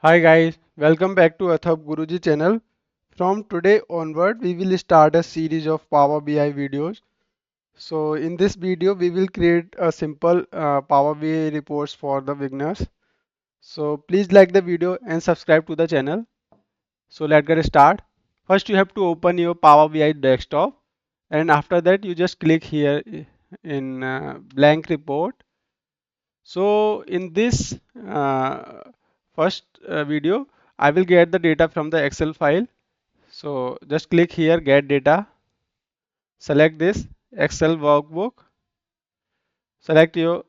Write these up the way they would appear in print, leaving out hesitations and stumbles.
Hi guys, welcome back to Atharv Guruji channel. From today onward, we will start a series of Power BI videos. So in this video, we will create a simple Power BI reports for the beginners. So please like the video and subscribe to the channel. So let's get start. First, you have to open your Power BI desktop, and after that, you just click here in blank report. So in this first video, I will get the data from the Excel file. So just click here, get data, select this Excel workbook, select your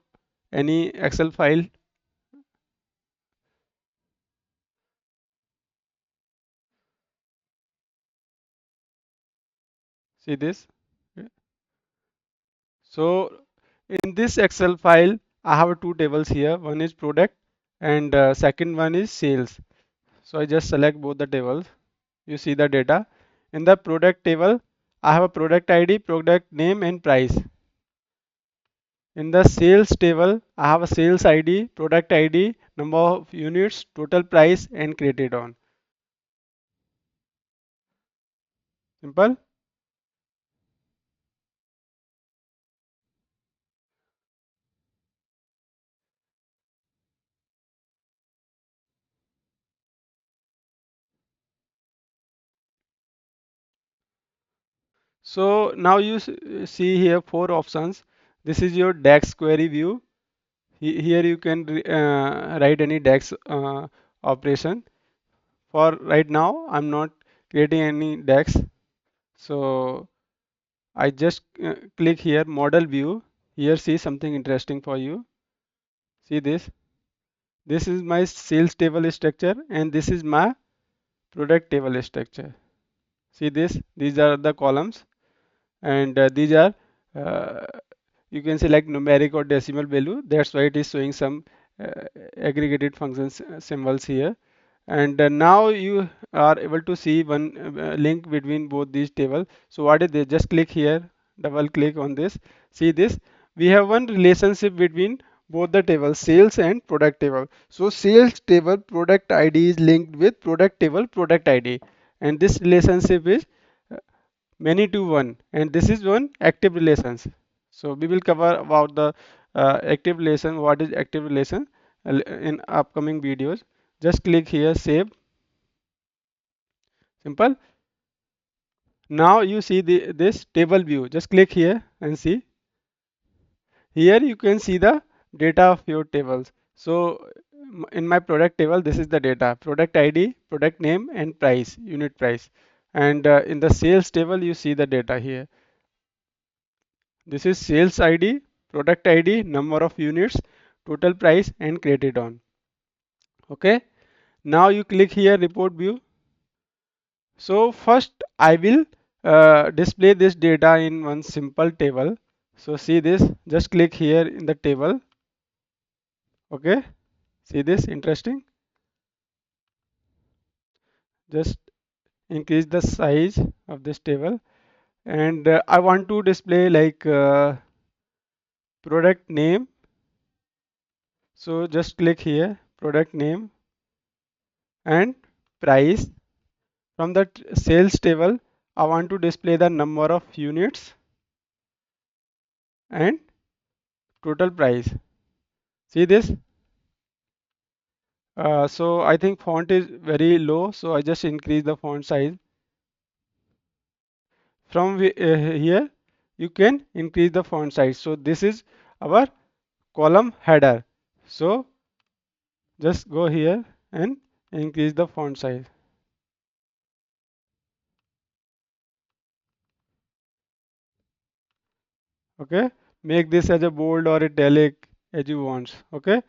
any Excel file, see this. So in this Excel file, I have two tables here. One is product and second one is sales. So I just select both the tables. You see the data. In the product table, I have a product ID, product name and price. In the sales table, I have a sales ID, product ID, number of units, total price, and created on. Simple. So now you see here four options. This is your DAX query view. Here you can write any DAX operation. For right now, I'm not creating any DAX. So I just click here model view. Here see something interesting for you. See this. This is my sales table structure and this is my product table structure. See this, these are the columns and these are uh, you can select numeric or decimal value. That's why it is showing some uh, aggregated functions symbols here. And now you are able to see one link between both these tables. So what is this? Just click here, double click on this. See this, we have one relationship between both the tables, sales and product table. So sales table product ID is linked with product table product ID, and this relationship is uh, many to one, and this is one active relations. So we will cover about the active relation, what is active relation in upcoming videos. Just click here, save. Simple. Now you see this table view. Just click here and see. Here you can see the data of your tables. So in my product table, this is the data: product ID, product name, and price, unit price. And in the sales table, you see the data here. This is sales ID, product ID, number of units, total price, and created on. Okay. Now you click here, report view. So first I will display this data in one simple table. So see this, just click here in the table. Okay, see this, interesting. Just increase the size of this table, and I want to display like product name. So just click here, product name and price. From the sales table, I want to display the number of units and total price. See this. So I think font is very low, so I just increase the font size. From here, you can increase the font size. So this is our column header. So just go here and increase the font size. Okay, make this as a bold or italic as you want. Okay,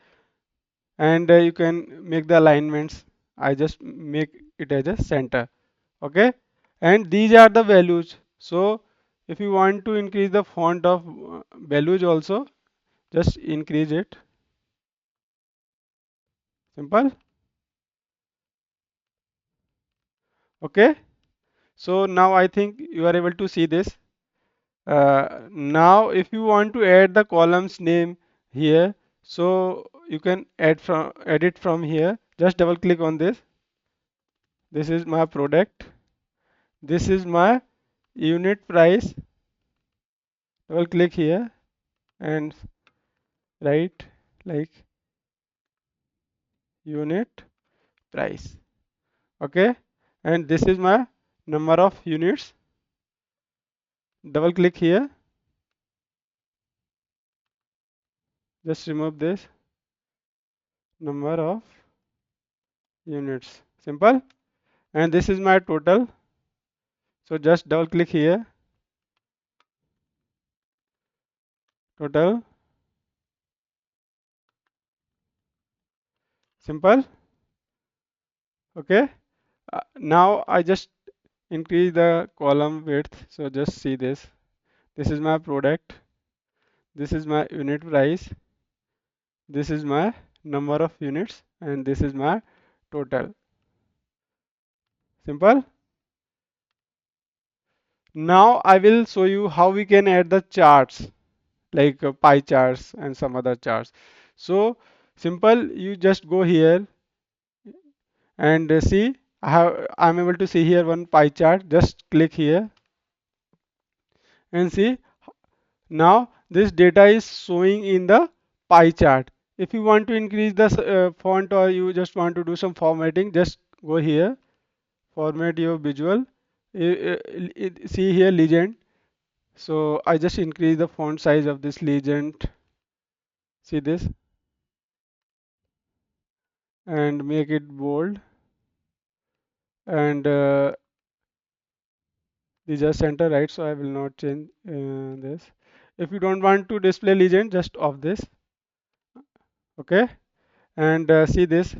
and you can make the alignments. I just make it as a center. Okay, and these are the values. So if you want to increase the font of values also, just increase it. Simple. Okay, so now I think you are able to see this. Now if you want to add the columns name here, so you can add it from here. Just double click on this. This is my product. This is my unit price. Double click here and write like unit price. Okay, and this is my number of units. Double click here. Just remove this number of units. Simple. And this is my total. So just double click here. Total. Simple. Okay. Now I just increase the column width. So just see this. This is my product. This is my unit price. This is my number of units, and this is my total. Simple. Now I will show you how we can add the charts like pie charts and some other charts. So simple, you just go here and see how I'm able to see here one pie chart. Just click here and see now this data is showing in the pie chart. If you want to increase the font or you just want to do some formatting, just go here, format your visual. See here legend. So I just increase the font size of this legend. See this and make it bold and these are center right, so I will not change this. If you don't want to display legend, just off this. Okay, and see this.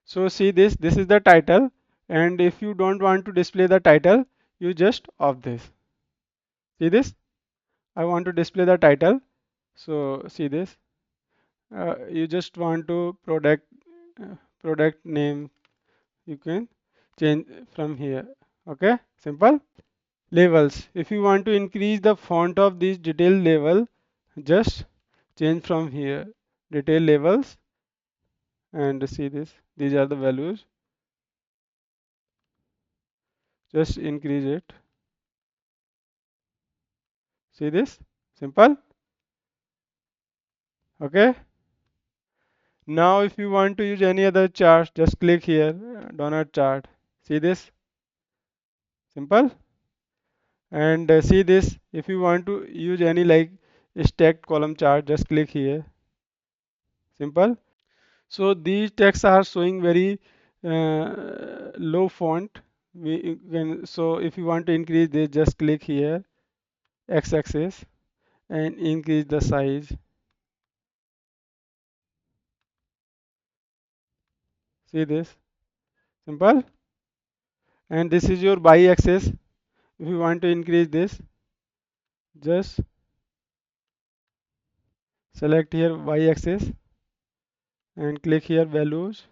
So see this. This is the title, and if you don't want to display the title, you just off this. See this. I want to display the title. So see this. You just want to product name. You can change from here. Okay, simple. Levels. If you want to increase the font of this detail level, just change from here. Detail levels and see this. These are the values. Just increase it. See this? Simple. Okay. Now if you want to use any other chart, just click here. Donut chart. See this? Simple. And see this. If you want to use any like stacked column chart, just click here. Simple. So these texts are showing very low font. We can, so if you want to increase this, just click here, x-axis, and increase the size. See this? Simple. And this is your y-axis. If you want to increase this, just select here y-axis and click here values.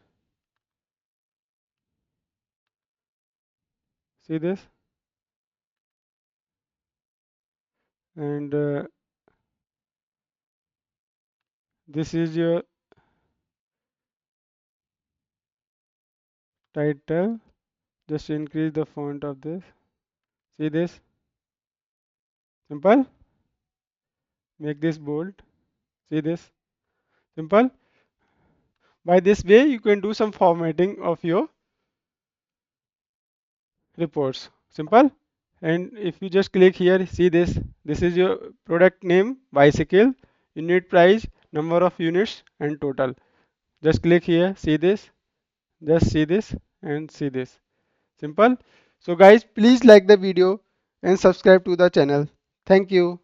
See this? And this is your title. Just increase the font of this. See this? Simple. Make this bold. See this? Simple. By this way, you can do some formatting of your reports. Simple. And if you just click here, see this. This is your product name, bicycle, unit price, number of units, and total. Just click here, see this. Just see this and see this. Simple. So guys, please like the video and subscribe to the channel. Thank you.